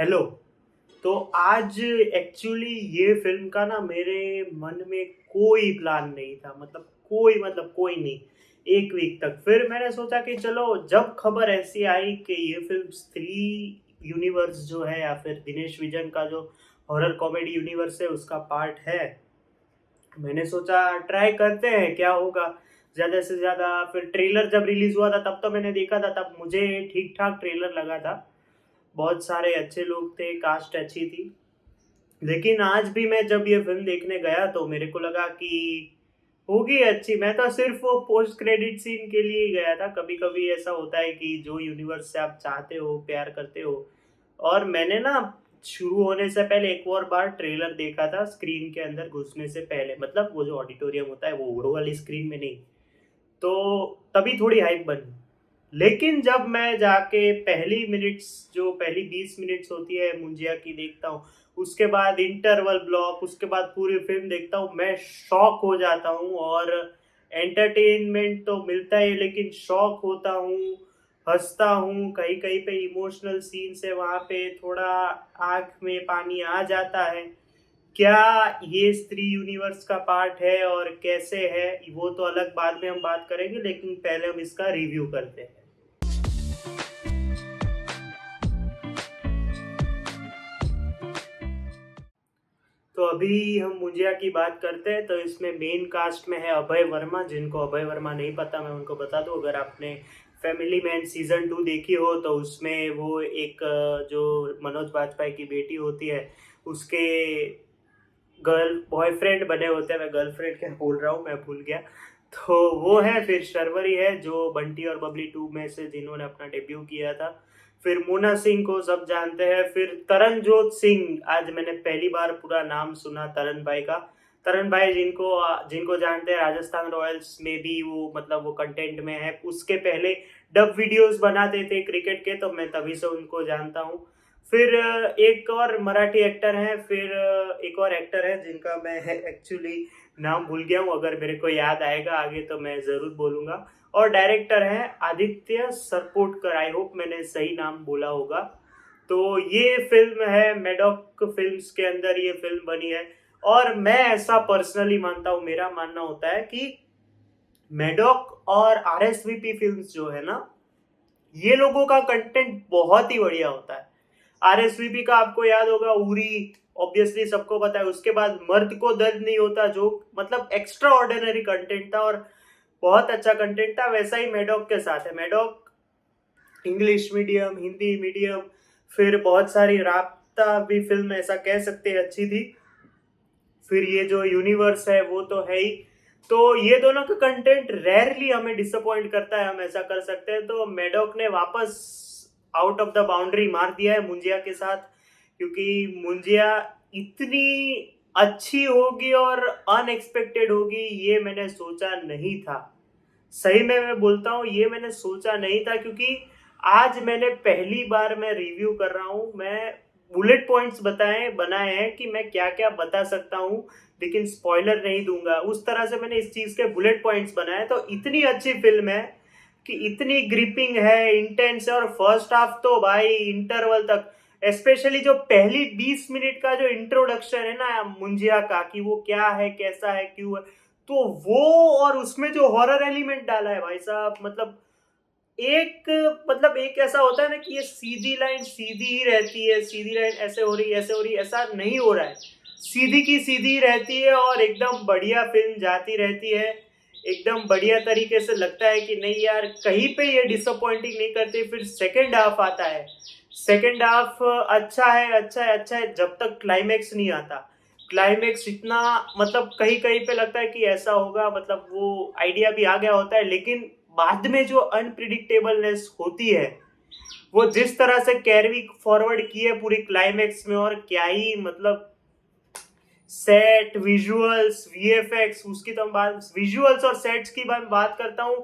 Hello. तो आज actually ये फिल्म का ना मेरे मन में कोई प्लान नहीं था, मतलब कोई नहीं। एक वीक तक फिर मैंने सोचा कि चलो, जब खबर ऐसी आई कि ये फिल्म स्त्री यूनिवर्स जो है या फिर दिनेश विजन का जो हॉरर कॉमेडी यूनिवर्स है उसका पार्ट है, मैंने सोचा ट्राई करते हैं क्या होगा ज़्यादा से ज़्यादा। फिर ट्रेलर जब रिलीज हुआ था तब तो मैंने देखा था, तब मुझे ठीक ठाक ट्रेलर लगा था। बहुत सारे अच्छे लोग थे, कास्ट अच्छी थी। लेकिन आज भी मैं जब ये फिल्म देखने गया तो मेरे को लगा कि होगी अच्छी। मैं तो सिर्फ वो पोस्ट क्रेडिट सीन के लिए ही गया था। कभी कभी ऐसा होता है कि जो यूनिवर्स से आप चाहते हो, प्यार करते हो। और मैंने ना शुरू होने से पहले एक और बार ट्रेलर देखा था, स्क्रीन के अंदर घुसने से पहले, मतलब वो जो ऑडिटोरियम होता है वो वाली स्क्रीन में नहीं। तो तभी थोड़ी हाइप बनी। लेकिन जब मैं जाके पहली मिनट्स, जो पहली 20 मिनट्स होती है मुंजिया की, देखता हूँ, उसके बाद इंटरवल ब्लॉक, उसके बाद पूरी फिल्म देखता हूँ, मैं शॉक हो जाता हूँ। और एंटरटेनमेंट तो मिलता है लेकिन शॉक होता हूँ, हंसता हूँ, कहीं कहीं पे इमोशनल सीन्स है, वहाँ पे थोड़ा आंख में पानी आ जाता है। क्या ये स्त्री यूनिवर्स का पार्ट है और कैसे है वो तो अलग बाद में हम बात करेंगे, लेकिन पहले हम इसका रिव्यू करते हैं। तो अभी हम मुंजिया की बात करते हैं। तो इसमें मेन कास्ट में है अभय वर्मा। जिनको अभय वर्मा नहीं पता मैं उनको बता दूं, अगर आपने फैमिली मैन सीजन 2 देखी हो तो उसमें वो एक जो मनोज बाजपेयी की बेटी होती है उसके गर्ल बॉयफ्रेंड बने होते हैं। मैं गर्लफ्रेंड क्या बोल रहा हूँ, मैं भूल गया। तो वो है। फिर शर्वरी है जो बंटी और बबली 2 में से जिन्होंने अपना डेब्यू किया था। फिर मोना सिंह को सब जानते हैं। फिर तरनजोत सिंह, आज मैंने पहली बार पूरा नाम सुना तरन भाई का। तरन भाई जिनको जिनको जानते हैं, राजस्थान रॉयल्स में भी वो, मतलब वो कंटेंट में है। उसके पहले डब वीडियोस बनाते थे क्रिकेट के, तो मैं तभी से उनको जानता हूँ। फिर एक और मराठी एक्टर हैं। फिर एक और एक्टर है जिनका मैं एक्चुअली नाम भूल गया हूँ, अगर मेरे को याद आएगा आगे तो मैं ज़रूर बोलूँगा। और डायरेक्टर हैं आदित्य सरपोटकर, आई होप मैंने सही नाम बोला होगा। तो ये फिल्म है मेडॉक फिल्म्स के अंदर ये फिल्म बनी है। और मैं ऐसा पर्सनली मानता हूँ, मेरा मानना होता है कि मेडॉक और आरएसवीपी फिल्म्स जो है ना, ये लोगों का कंटेंट बहुत ही बढ़िया होता है। आरएसवीपी का आपको याद होगा, उरी, ऑब्वियसली सबको पता है। उसके बाद मर्द को दर्द नहीं होता, जो मतलब एक्स्ट्रा ऑर्डिनरी कंटेंट था और बहुत अच्छा कंटेंट था। वैसा ही मेडॉक के साथ है। Maddock English medium, Hindi medium, फिर बहुत सारी राबता भी फिल्म ऐसा कह सकते हैं अच्छी थी। फिर ये जो यूनिवर्स है वो तो है ही। तो ये दोनों का कंटेंट रेयरली हमें डिसअपॉइंट करता है, हम ऐसा कर सकते हैं। तो मेडॉक ने वापस आउट ऑफ द बाउंड्री मार दिया है मुंजिया के साथ, क्योंकि मुंजिया इतनी अच्छी होगी और अनएक्सपेक्टेड होगी ये मैंने सोचा नहीं था। सही में मैं बोलता हूँ, ये मैंने सोचा नहीं था, क्योंकि आज मैंने पहली बार मैं रिव्यू कर रहा हूँ। मैं बुलेट पॉइंट्स बताए बनाए हैं कि मैं क्या क्या बता सकता हूँ, लेकिन स्पॉइलर नहीं दूंगा। उस तरह से मैंने इस चीज के बुलेट पॉइंट्स बनाए। तो इतनी अच्छी फिल्म है कि इतनी ग्रिपिंग है, इंटेंस है। और फर्स्ट हाफ तो भाई इंटरवल तक, स्पेशली जो पहली 20 मिनट का जो इंट्रोडक्शन है ना मुंजिया का, कि वो क्या है, कैसा है, क्यों है, तो वो, और उसमें जो हॉरर एलिमेंट डाला है भाई साहब, एक मतलब एक ऐसा होता है ना कि ये सीधी लाइन सीधी ही रहती है, सीधी लाइन ऐसे हो रही, ऐसे हो रही, ऐसा नहीं हो रहा है। सीधी की सीधी रहती है और एकदम बढ़िया फिल्म जाती रहती है। एकदम बढ़िया तरीके से लगता है कि नहीं यार, कहीं पे ये डिसअपॉइंटिंग नहीं करती। फिर सेकंड हाफ आता है। सेकंड हाफ अच्छा है, अच्छा है, अच्छा है, जब तक क्लाइमेक्स नहीं आता। क्लाइमेक्स इतना, मतलब कहीं कहीं पे लगता है कि ऐसा होगा, मतलब वो आइडिया भी आ गया होता है, लेकिन बाद में जो अनप्रिडिक्टेबलनेस होती है, वो जिस तरह से कैरी फॉरवर्ड की है पूरी क्लाइमेक्स में, और क्या ही मतलब सेट, विजुअल्स, वीएफएक्स, उसकी तो हम बात, विजुअल्स और सेट्स की बात करता हूँ।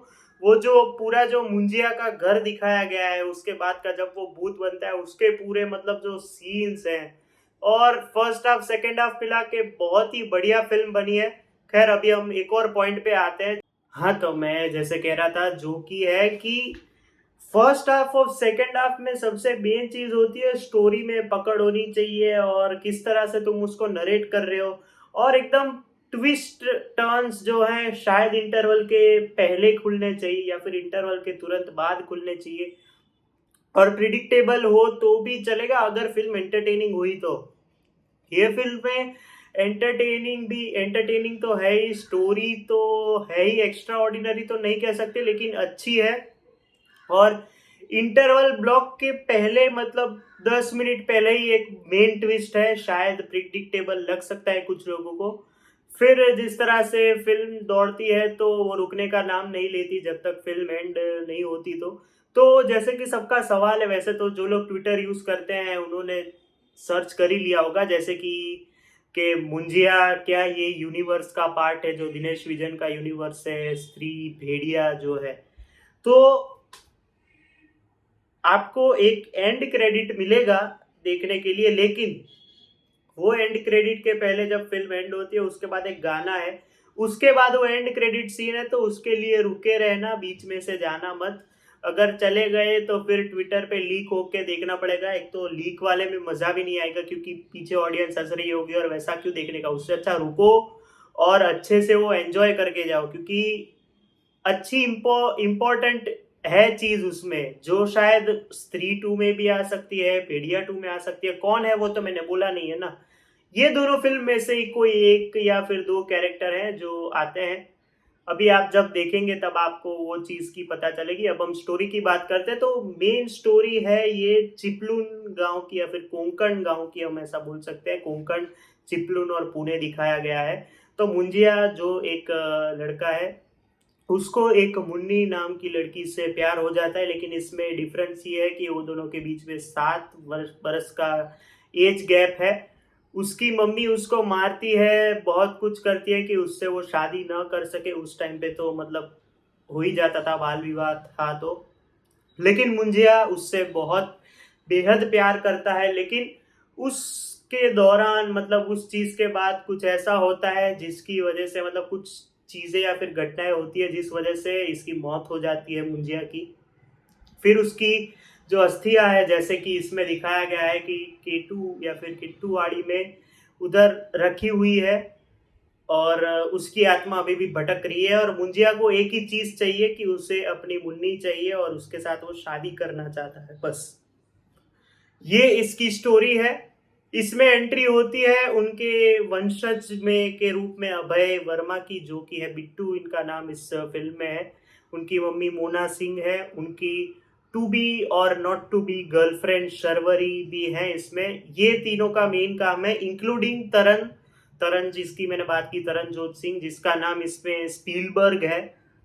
वो जो पूरा जो मुंजिया का घर दिखाया गया है, उसके बाद का जब वो भूत बनता है, उसके पूरे मतलब जो सीन्स हैं, और फर्स्ट हाफ सेकेंड हाफ मिला के बहुत ही बढ़िया फिल्म बनी है। खैर अभी हम एक और पॉइंट पे आते हैं। हाँ, तो मैं जैसे कह रहा था जो कि है कि फर्स्ट हाफ और सेकंड हाफ में सबसे मेन चीज होती है स्टोरी में पकड़ होनी चाहिए और किस तरह से तुम उसको नरेट कर रहे हो, और एकदम ट्विस्ट टर्न्स जो हैं शायद इंटरवल के पहले खुलने चाहिए या फिर इंटरवल के तुरंत बाद खुलने चाहिए, और प्रिडिक्टेबल हो तो भी चलेगा अगर फिल्म एंटरटेनिंग हुई तो। ये फिल्म में एंटरटेनिंग तो है ही, स्टोरी तो है ही, एक्स्ट्रा ऑर्डिनरी तो नहीं कह सकते लेकिन अच्छी है। और इंटरवल ब्लॉक के पहले मतलब 10 मिनट पहले ही एक मेन ट्विस्ट है, शायद प्रिडिक्टेबल लग सकता है कुछ लोगों को। फिर जिस तरह से फिल्म दौड़ती है तो वो रुकने का नाम नहीं लेती जब तक फिल्म एंड नहीं होती। तो जैसे कि सबका सवाल है, वैसे तो जो लोग ट्विटर यूज करते हैं उन्होंने सर्च कर ही लिया होगा, जैसे कि मुंजिया क्या ये यूनिवर्स का पार्ट है जो दिनेश विजन का यूनिवर्स है, स्त्री भेड़िया जो है। तो आपको एक एंड क्रेडिट मिलेगा देखने के लिए, लेकिन वो एंड क्रेडिट के पहले जब फिल्म एंड होती है उसके बाद एक गाना है, उसके बाद वो एंड क्रेडिट सीन है, तो उसके लिए रुके रहना, बीच में से जाना मत। अगर चले गए तो फिर ट्विटर पे लीक होके देखना पड़ेगा, एक तो लीक वाले में मजा भी नहीं आएगा क्योंकि पीछे ऑडियंस हंस रही होगी और वैसा क्यों देखने का, उससे अच्छा रुको और अच्छे से वो एंजॉय करके जाओ, क्योंकि अच्छी इम्पोर्टेंट है चीज उसमें जो शायद स्त्री 2 में भी आ सकती है, भेड़िया 2 में आ सकती है, कौन है वो तो मैंने बोला नहीं है ना। ये दोनों फिल्म में से ही कोई एक या फिर दो कैरेक्टर हैं जो आते हैं। अभी आप जब देखेंगे तब आपको वो चीज की पता चलेगी। अब हम स्टोरी की बात करते हैं, तो मेन स्टोरी है ये चिपलून गांव की या फिर कोंकण गांव की, हम ऐसा बोल सकते हैं। कोंकण, चिपलून और पुणे दिखाया गया है। तो मुंजिया जो एक लड़का है, उसको एक मुन्नी नाम की लड़की से प्यार हो जाता है, लेकिन इसमें डिफरेंस ये है कि वो दोनों के बीच में 7 बरस का एज गैप है। उसकी मम्मी उसको मारती है, बहुत कुछ करती है कि उससे वो शादी ना कर सके। उस टाइम पे तो मतलब हो ही जाता था, बाल विवाह था तो। लेकिन मुंजिया उससे बहुत बेहद प्यार करता है, लेकिन उसके दौरान मतलब उस चीज के बाद कुछ ऐसा होता है जिसकी वजह से मतलब कुछ चीजें या फिर घटनाएं होती है जिस वजह से इसकी मौत हो जाती है मुंजिया की। फिर उसकी जो अस्थियां है, जैसे कि इसमें दिखाया गया है कि केटू या फिर किट्टूवाड़ी में उधर रखी हुई है, और उसकी आत्मा अभी भी भटक रही है, और मुंजिया को एक ही चीज चाहिए कि उसे अपनी मुन्नी चाहिए और उसके साथ वो शादी करना चाहता है, बस। ये इसकी स्टोरी है। इसमें एंट्री होती है उनके वंशज में के रूप में अभय वर्मा की, जो कि है बिट्टू इनका नाम इस फिल्म में है। उनकी मम्मी मोना सिंह है, उनकी टू बी और not to be girlfriend Sharvari भी है इसमें। ये तीनों का मेन काम है, इंक्लूडिंग तरन। तरन जिसकी मैंने बात की, तरनजोत सिंह, जिसका नाम इसमें स्पीलबर्ग है।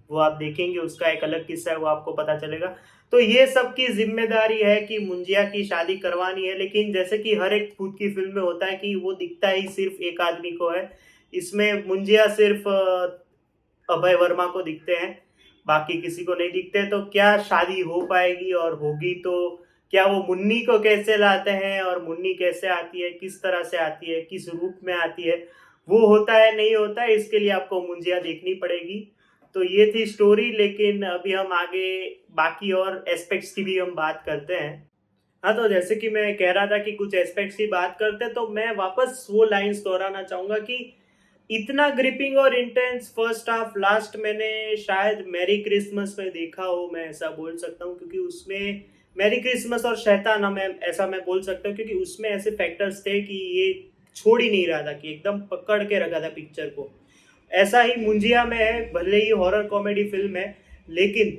वो आप देखेंगे, उसका एक अलग किस्सा है, वो आपको पता चलेगा। तो ये सब की जिम्मेदारी है कि मुंजिया की शादी करवानी है, लेकिन जैसे कि हर एक भूत की फिल्म में होता है कि वो दिखता ही सिर्फ एक आदमी को है। इसमें मुंजिया सिर्फ अभय वर्मा को दिखते हैं, बाकी किसी को नहीं दिखते। तो क्या शादी हो पाएगी, और होगी तो क्या वो मुन्नी को कैसे लाते हैं, और मुन्नी कैसे आती है, किस तरह से आती है, किस रूप में आती है, वो होता है नहीं होता है, इसके लिए आपको मुंजिया देखनी पड़ेगी। तो ये थी स्टोरी, लेकिन अभी हम आगे बाकी और एस्पेक्ट्स की भी हम बात करते हैं। हाँ, तो जैसे कि मैं कह रहा था कि कुछ एस्पेक्ट्स की बात करते हैं, तो मैं वापस वो लाइंस दोहराना चाहूंगा कि इतना ग्रिपिंग और इंटेंस फर्स्ट हाफ लास्ट मैंने शायद मैरी क्रिसमस में देखा हो, मैं ऐसा बोल सकता हूँ, क्योंकि उसमें मैरी क्रिसमस और शैतान, मैं बोल सकता हूँ, क्योंकि उसमें ऐसे फैक्टर्स थे कि ये छोड़ ही नहीं रहा था, कि एकदम पकड़ के रखा था पिक्चर को। ऐसा ही मुंजिया में है, भले ही हॉरर कॉमेडी फिल्म है, लेकिन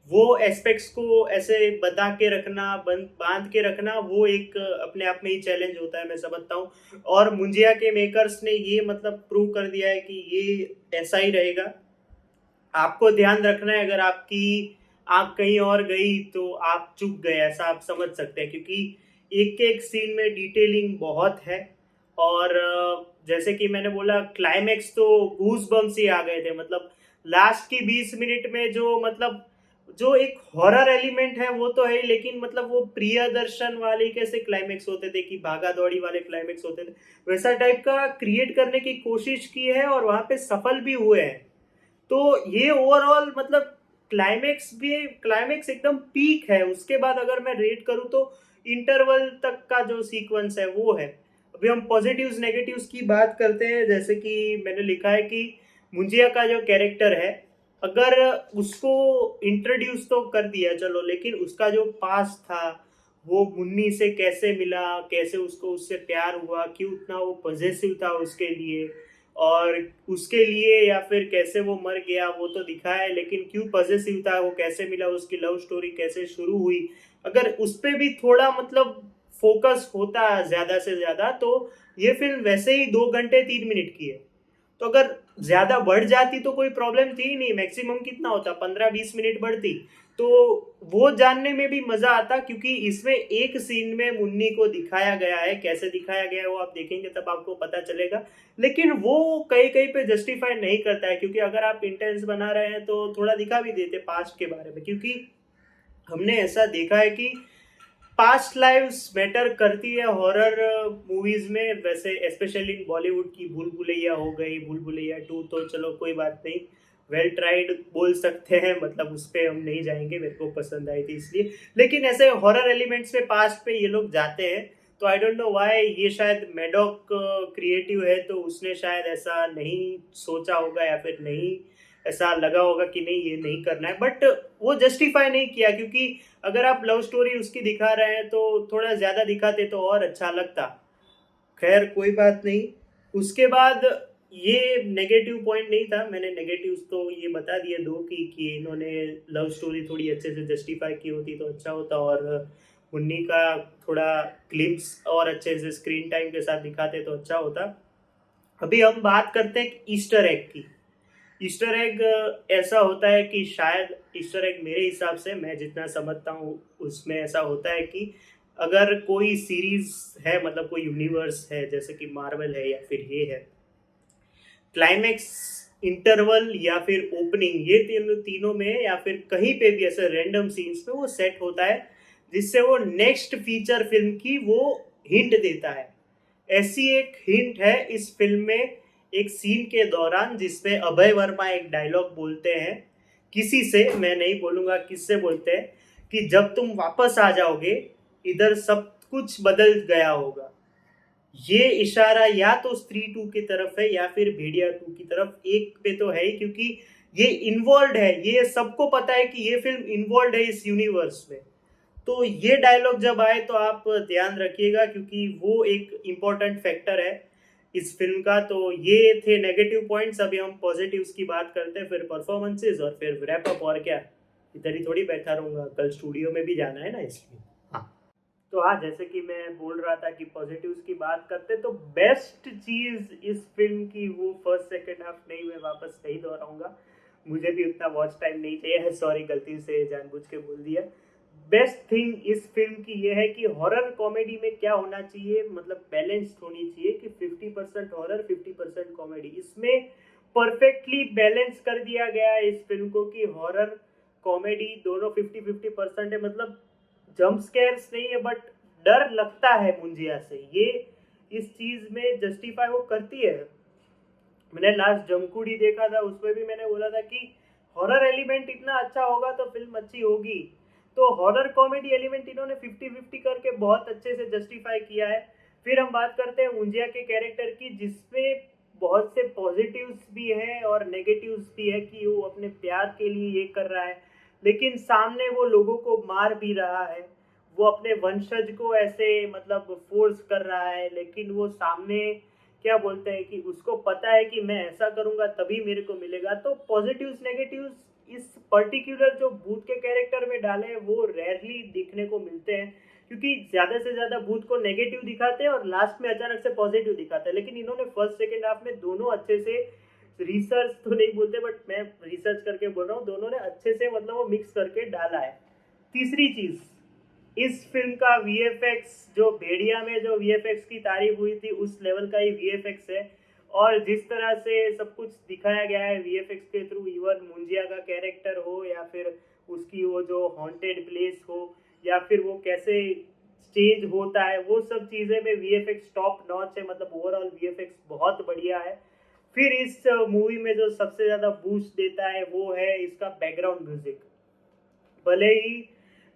वो एस्पेक्ट्स को ऐसे बता के रखना, बांध के रखना, वो एक अपने आप में ही चैलेंज होता है, मैं समझता हूँ। और मुंजिया के मेकर्स ने ये मतलब प्रूव कर दिया है कि ये ऐसा ही रहेगा। आपको ध्यान रखना है, अगर आपकी आंख कहीं और गई तो आप चूक गए, ऐसा आप समझ सकते हैं, क्योंकि एक एक सीन में डिटेलिंग बहुत है। और जैसे कि मैंने बोला, क्लाइमेक्स तो गूज बम्स ही आ गए थे, मतलब लास्ट की 20 मिनट में जो मतलब जो एक हॉरर एलिमेंट है वो तो है, लेकिन मतलब वो प्रियदर्शन वाले कैसे क्लाइमेक्स होते थे कि भागा दौड़ी वाले क्लाइमेक्स होते थे, वैसा टाइप का क्रिएट करने की कोशिश की है और वहां पे सफल भी हुए हैं। तो ये ओवरऑल मतलब क्लाइमेक्स एकदम पीक है। उसके बाद अगर मैं रेट करूँ तो इंटरवल तक का जो सीक्वेंस है वो है। अभी हम पॉजिटिव्स नेगेटिव्स की बात करते हैं। जैसे कि मैंने लिखा है कि मुंजिया का जो कैरेक्टर है, अगर उसको इंट्रोड्यूस तो कर दिया चलो, लेकिन उसका जो पास्ट था, वो मुन्नी से कैसे मिला, कैसे उसको उससे प्यार हुआ, क्यों उतना वो पॉजेसिव था उसके लिए, और उसके लिए या फिर कैसे वो मर गया वो तो दिखाया है, लेकिन क्यों पॉजेसिव था, वो कैसे मिला, उसकी लव स्टोरी कैसे शुरू हुई, अगर उस पे भी थोड़ा मतलब फोकस होता ज्यादा से ज्यादा तो ये फिल्म वैसे ही 2 घंटे 3 मिनट की है। तो अगर ज्यादा बढ़ जाती तो कोई प्रॉब्लम थी ही नहीं, मैक्सिमम कितना होता, 15-20 मिनट बढ़ती तो वो जानने में भी मजा आता, क्योंकि इसमें एक सीन में मुन्नी को दिखाया गया है। कैसे दिखाया गया है वो आप देखेंगे तब आपको पता चलेगा, लेकिन वो कहीं कहीं पे जस्टिफाई नहीं करता है, क्योंकि अगर आप इंटेंस बना रहे हैं तो थोड़ा दिखा भी देते पास्ट के बारे में, क्योंकि हमने ऐसा देखा है कि पास्ट लाइव्स मैटर करती है हॉरर मूवीज में। वैसे स्पेशली इन बॉलीवुड की भूल भुलैया हो गई, भूल भुलैया 2 तो चलो कोई बात नहीं, वेल ट्राइड बोल सकते हैं, मतलब उस पर हम नहीं जाएंगे, मेरे को पसंद आई थी इसलिए। लेकिन ऐसे हॉरर एलिमेंट्स पे पास्ट पे ये लोग जाते हैं, तो आई डोंट नो व्हाई। ये शायद मेडॉक क्रिएटिव है तो उसने शायद ऐसा नहीं सोचा होगा, या फिर नहीं ऐसा लगा होगा कि नहीं ये नहीं करना है, बट वो जस्टिफाई नहीं किया, क्योंकि अगर आप लव स्टोरी उसकी दिखा रहे हैं तो थोड़ा ज्यादा दिखाते तो और अच्छा लगता। खैर कोई बात नहीं। उसके बाद ये नेगेटिव पॉइंट नहीं था, मैंने नेगेटिव्स तो ये बता दिए दो कि इन्होंने लव स्टोरी थोड़ी अच्छे से जस्टिफाई की होती तो अच्छा होता, और मुन्नी का थोड़ा क्लिप्स और अच्छे से स्क्रीन टाइम के साथ दिखाते तो अच्छा होता। अभी हम बात करते हैं ईस्टर एग की। ईस्टर एग ऐसा होता है कि शायद ईस्टर एग मेरे हिसाब से, मैं जितना समझता हूँ उसमें ऐसा होता है कि अगर कोई सीरीज है, मतलब कोई यूनिवर्स है जैसे कि मार्वल है या फिर ये है, क्लाइमेक्स, इंटरवल या फिर ओपनिंग, ये तीनों में या फिर कहीं पे भी ऐसे रैंडम सीन्स पे वो सेट होता है, जिससे वो नेक्स्ट फीचर फिल्म की वो हिंट देता है। ऐसी एक हिंट है इस फिल्म में, एक सीन के दौरान जिसमें अभय वर्मा एक डायलॉग बोलते हैं किसी से, मैं नहीं बोलूंगा किससे बोलते हैं, कि जब तुम वापस आ जाओगे इधर सब कुछ बदल गया होगा। ये इशारा या तो स्त्री 2 की तरफ है या फिर भेड़िया 2 की तरफ, एक पे तो है ही, क्योंकि ये इन्वॉल्व है, ये सबको पता है कि ये फिल्म इन्वॉल्व है इस यूनिवर्स में। तो ये डायलॉग जब आए तो आप ध्यान रखिएगा, क्योंकि वो एक इम्पोर्टेंट फैक्टर है इस फिल्म का। तो ये थे नेगेटिव पॉइंट्स। अभी हम पॉजिटिव्स की बात करते हैं, फिर परफॉर्मेंसेज और फिर रैप अप। और क्या, इधर ही थोड़ी बैठा रहूंगा, कल स्टूडियो में भी जाना है ना, इसलिए। हाँ, तो हाँ, जैसे कि मैं बोल रहा था कि पॉजिटिव्स की बात करते, तो बेस्ट चीज इस फिल्म की वो फर्स्ट सेकंड हाफ नहीं, मैं वापस नहीं दोहराऊंगा, मुझे भी उतना वॉच टाइम नहीं चाहिए, सॉरी गलती से जानबूझ के बोल दिया। बेस्ट थिंग इस फिल्म की यह है कि हॉरर कॉमेडी में क्या होना चाहिए, मतलब बैलेंस्ड होनी चाहिए, कि 50% हॉरर 50% कॉमेडी, इसमें परफेक्टली बैलेंस कर दिया गया है इस फिल्म को, कि हॉरर कॉमेडी दोनों 50-50% है। मतलब जंप स्केयर्स नहीं है, बट डर लगता है मुंजिया से, ये इस चीज में जस्टिफाई वो करती है। मैंने लास्ट जमकुड़ी देखा था, उसमें भी मैंने बोला था कि हॉरर एलिमेंट इतना अच्छा होगा तो फिल्म अच्छी होगी। तो हॉरर कॉमेडी एलिमेंट इन्होंने 50-50 करके बहुत अच्छे से जस्टिफाई किया है। फिर हम बात करते हैं मुंजिया के कैरेक्टर की, जिसमें बहुत से पॉजिटिव्स भी हैं और नेगेटिव्स भी है, कि वो अपने प्यार के लिए ये कर रहा है, लेकिन सामने वो लोगों को मार भी रहा है, वो अपने वंशज को ऐसे मतलब फोर्स कर रहा है, लेकिन वो सामने क्या बोलते हैं कि उसको पता है कि मैं ऐसा करूंगा तभी मेरे को मिलेगा। तो पॉजिटिव्स नेगेटिव्स इस पर्टिकुलर जो भूत के कैरेक्टर में डाले हैं वो रेयरली दिखने को मिलते हैं, क्योंकि ज्यादा से ज्यादा भूत को नेगेटिव दिखाते हैं और लास्ट में अचानक से पॉजिटिव दिखाते हैं, लेकिन इन्होंने फर्स्ट सेकेंड हाफ में दोनों अच्छे से, रिसर्च तो नहीं बोलते बट मैं रिसर्च करके बोल रहा हूँ, दोनों ने अच्छे से मतलब वो मिक्स करके डाला है। तीसरी चीज, इस फिल्म का वीएफएक्स, जो भेड़िया में जो वीएफएक्स की तारीफ हुई थी उस लेवल का ही वीएफएक्स है, और जिस तरह से सब कुछ दिखाया गया है वीएफएक्स के थ्रू, इवन मुंजिया का कैरेक्टर हो या फिर उसकी वो जो हॉन्टेड प्लेस हो या फिर वो कैसे चेंज होता है, वो सब चीज़ें में वीएफएक्स टॉप नॉच है, मतलब ओवरऑल वीएफएक्स बहुत बढ़िया है। फिर इस मूवी में जो सबसे ज़्यादा बूस्ट देता है वो है इसका बैकग्राउंड म्यूजिक। भले ही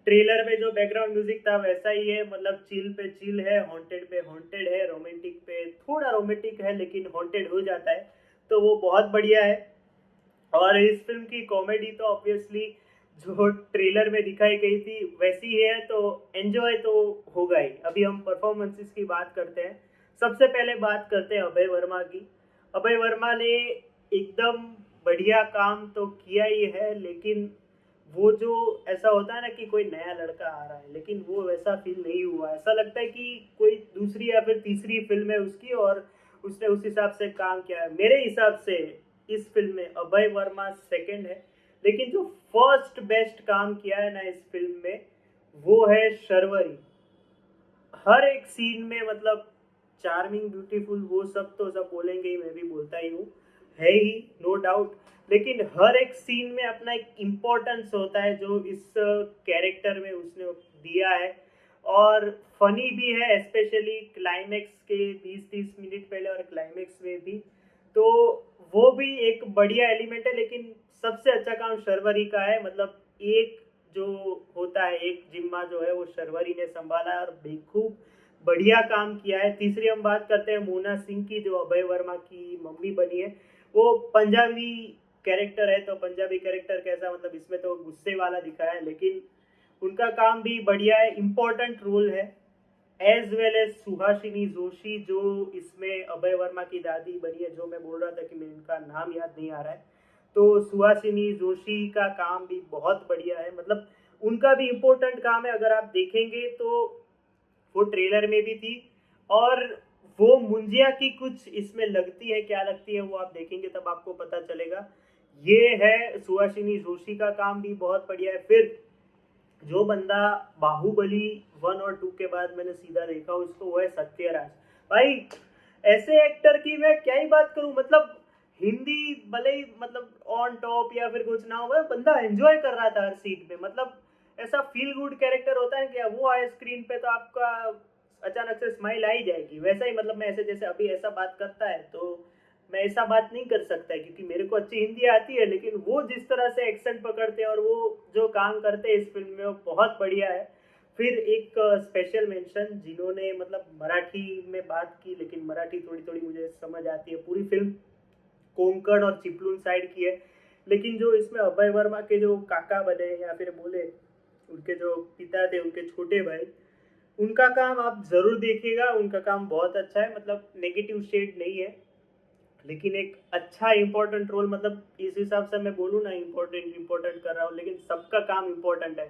ट्रेलर में जो बैकग्राउंड म्यूजिक था वैसा ही है, मतलब चिल पे चिल है, हॉन्टेड पे हॉन्टेड है, रोमांटिक पे थोड़ा रोमांटिक है लेकिन हॉन्टेड हो जाता है, तो वो बहुत बढ़िया है। और इस फिल्म की कॉमेडी तो ऑब्वियसली जो ट्रेलर में दिखाई गई थी वैसी ही है, तो एंजॉय तो होगा ही। अभी हम परफॉर्मेंसेस की बात करते हैं। सबसे पहले बात करते हैं अभय वर्मा की। अभय वर्मा ने एकदम बढ़िया काम तो किया ही है, लेकिन वो जो ऐसा होता है ना कि कोई नया लड़का आ रहा है, लेकिन वो वैसा फील नहीं हुआ। ऐसा लगता है कि कोई दूसरी या फिर तीसरी फिल्म है उसकी और उसने उस हिसाब से काम किया है। मेरे हिसाब से इस फिल्म में अभय वर्मा सेकंड है, लेकिन जो फर्स्ट बेस्ट काम किया है ना इस फिल्म में वो है शर्वरी। हर एक सीन में मतलब चार्मिंग ब्यूटीफुल वो सब तो सब बोलेंगे ही, मैं भी बोलता ही हूँ, है ही नो डाउट। लेकिन हर एक सीन में अपना एक इम्पोर्टेंस होता है जो इस कैरेक्टर में उसने दिया है। और फनी भी है, स्पेशली क्लाइमेक्स के 20-30 मिनट पहले और क्लाइमेक्स में भी, तो वो भी एक बढ़िया एलिमेंट है। लेकिन सबसे अच्छा काम शर्वरी का है, मतलब एक जो होता है एक जिम्मा जो है वो शर्वरी ने संभाला है और बेखूब बढ़िया काम किया है। तीसरी हम बात करते हैं मोना सिंह की, जो अभय वर्मा की मम्मी बनी है। वो पंजाबी कैरेक्टर है, तो पंजाबी कैरेक्टर कैसा, मतलब इसमें तो गुस्से वाला दिखाया है, लेकिन उनका काम भी बढ़िया है, इम्पोर्टेंट रोल है। As well as Suhasini Joshi जो इसमें अभय वर्मा की दादी बनी है, जो मैं बोल रहा था कि मेरे उनका नाम याद नहीं आ रहा है, तो सुहासिनी जोशी का काम भी बहुत बढ़िया है। मतलब उनका भी इम्पोर्टेंट काम है, अगर आप देखेंगे तो वो ट्रेलर में भी थी। और वो मुंजिया की कुछ इसमें लगती है, क्या लगती है वो आप देखेंगे तब आपको पता चलेगा। ये है सुहासिनी जोशी का काम भी बहुत बढ़िया है। फिर जो बंदा बाहुबली 1 और 2 के बाद मैंने सीधा देखा उसको, वो है सत्यराज। भाई ऐसे एक्टर की मैं क्या ही बात करूं, मतलब हिंदी भले ही मतलब ऑन टॉप या फिर कुछ ना हो, बंदा एंजॉय कर रहा था हर सीट पे। मतलब ऐसा फील गुड कैरेक्टर होता है क्या, वो आए स्क्रीन पे तो आपका अचानक से स्माइल आ ही जाएगी। वैसा ही मतलब मैं ऐसे जैसे अभी ऐसा बात करता है तो मैं ऐसा बात नहीं कर सकता है क्योंकि मेरे को अच्छी हिंदी आती है, लेकिन वो जिस तरह से एक्सेंट पकड़ते हैं और वो जो काम करते हैं इस फिल्म में वो बहुत बढ़िया है। फिर एक स्पेशल मेंशन जिन्होंने मतलब मराठी में बात की, लेकिन मराठी थोड़ी थोड़ी मुझे समझ आती है। पूरी फिल्म कोंकण और चिपलून साइड की है, लेकिन जो इसमें अभय वर्मा के जो काका बने या फिर बोले उनके जो पिता थे, उनके छोटे भाई, उनका काम आप जरूर देखिएगा। उनका काम बहुत अच्छा है, मतलब नेगेटिव शेड नहीं है, लेकिन एक अच्छा इंपॉर्टेंट रोल, मतलब इस हिसाब से मैं बोलूँ ना इम्पोर्टेंट इम्पोर्टेंट कर रहा हूँ, लेकिन सबका काम इम्पोर्टेंट है।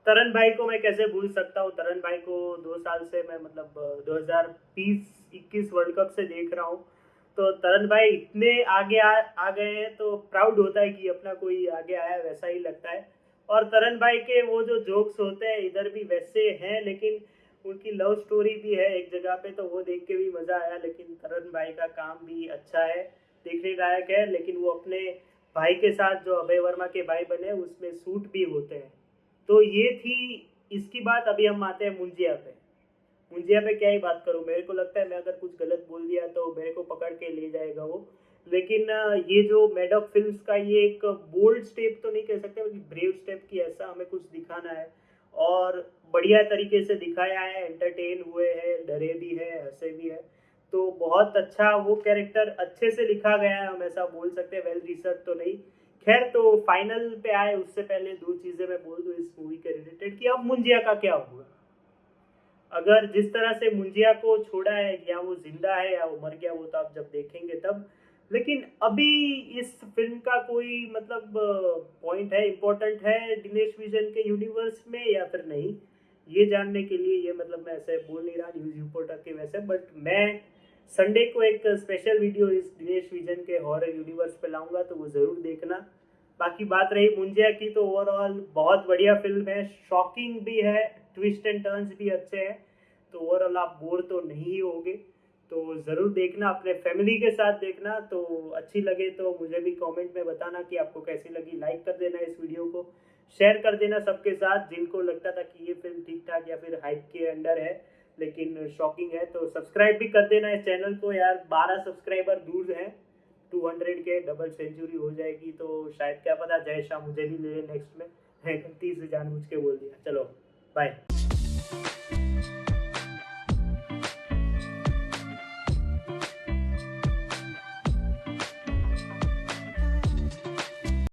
तरन भाई को मैं कैसे भूल सकता हूँ, तरन भाई को 2 साल से मैं मतलब 2020-21 वर्ल्ड कप से देख रहा हूँ। तो तरन भाई इतने आगे आ गए हैं तो प्राउड होता है कि अपना कोई आगे आया, वैसा ही लगता है। और तरन भाई के वो जो जोक्स होते हैं इधर भी वैसे हैं, लेकिन उनकी लव स्टोरी भी है एक जगह पे, तो वो देख के भी मज़ा आया। लेकिन तरुण भाई का काम भी अच्छा है, देखने लायक है। लेकिन वो अपने भाई के साथ जो अभय वर्मा के भाई बने उसमें सूट भी होते हैं। तो ये थी इसकी बात। अभी हम आते हैं मुंजिया पे। मुंजिया पे क्या ही बात करूँ, मेरे को लगता है मैं अगर कुछ गलत बोल दिया तो मेरे को पकड़ के ले जाएगा वो। लेकिन ये जो मेडॉक फिल्म्स का ये एक बोल्ड स्टेप तो नहीं कह सकते, बल्कि ब्रेव स्टेप की ऐसा हमें कुछ दिखाना है और बढ़िया तरीके से दिखाया है। एंटरटेन हुए हैं, डरे भी है, हंसे भी है, तो बहुत अच्छा वो कैरेक्टर अच्छे से लिखा गया है, हम ऐसा बोल सकते हैं। वेल रिसर्च तो नहीं, खैर। तो फाइनल पे आए उससे पहले 2 चीज़ें मैं बोल दूँ इस मूवी के रिलेटेड कि अब मुंजिया का क्या हुआ। अगर जिस तरह से मुंजिया को छोड़ा है, या वो जिंदा है या वो मर गया, वो तो आप जब देखेंगे तब। लेकिन अभी इस फिल्म का कोई मतलब पॉइंट है, इम्पोर्टेंट है दिनेश विजन के यूनिवर्स में या फिर नहीं, ये जानने के लिए ये मतलब मैं ऐसे बोल नहीं रहा न्यूज़ रिपोर्टर के वैसे, बट मैं संडे को एक स्पेशल वीडियो इस दिनेश विजन के हॉरर यूनिवर्स पे लाऊंगा, तो वो ज़रूर देखना। बाकी बात रही मुंजिया की, तो ओवरऑल बहुत बढ़िया फिल्म है, शॉकिंग भी है, ट्विस्ट एंड टर्न्स भी अच्छे हैं, तो ओवरऑल आप बोर तो नहीं होगे। तो ज़रूर देखना, अपने फैमिली के साथ देखना। तो अच्छी लगे तो मुझे भी कमेंट में बताना कि आपको कैसी लगी। लाइक कर देना इस वीडियो को, शेयर कर देना सबके साथ जिनको लगता था कि ये फिल्म ठीक ठाक या फिर हाइप के अंडर है लेकिन शॉकिंग है। तो सब्सक्राइब भी कर देना इस चैनल को यार, 12 सब्सक्राइबर दूर हैं, 200 के डबल सेंचुरी हो जाएगी तो शायद क्या पता जय शाह मुझे भी ले ले नेक्स्ट में। गलती से जानबूझ के बोल दिया। चलो बाय।